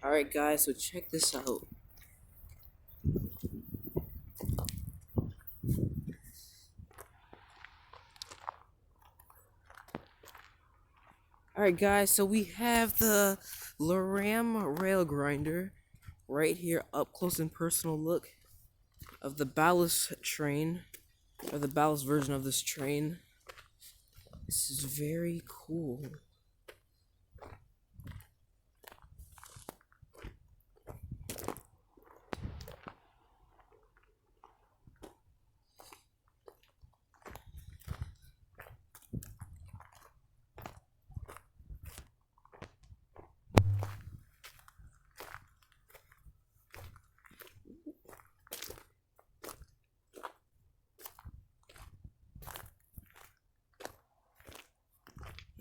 Alright guys, so check this out. Alright guys, so we have the loram rail grinder right here, up close and personal look of the ballast train, or the ballast version of this train. This is very cool.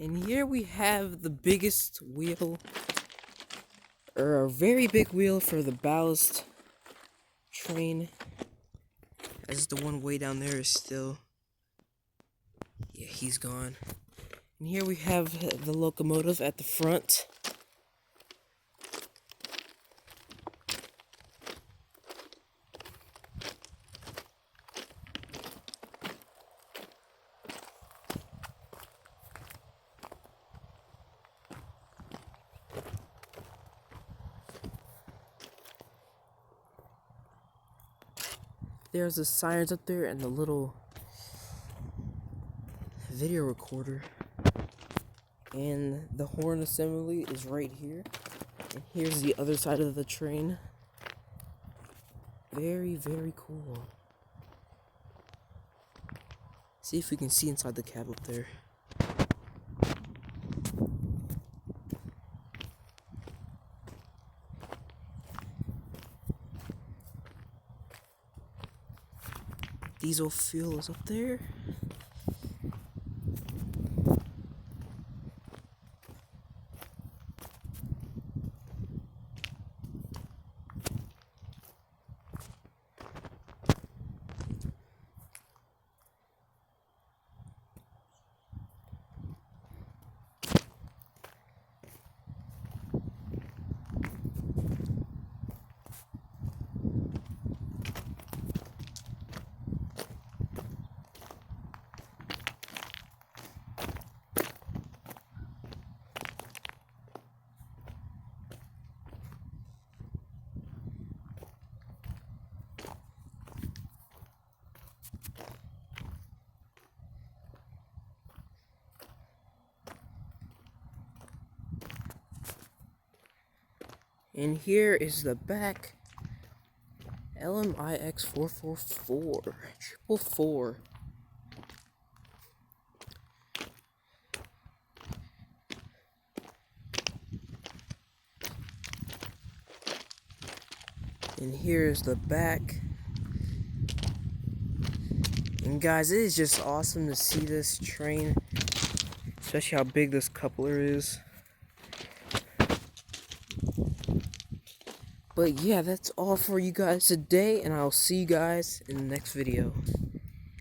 And here we have the biggest wheel, or a very big wheel for the ballast train, as the one way down there is still, yeah, he's gone. And here we have the locomotive at the front. There's the sirens up there and the little video recorder. And the horn assembly is right here. And here's the other side of the train. Very, very cool. See if we can see inside the cab up there. Diesel fuel is up there. And here is the back. LMIX 444 444. And here's the back. And guys, it is just awesome to see this train, especially how big this coupler is. But yeah, that's all for you guys today, and I'll see you guys in the next video.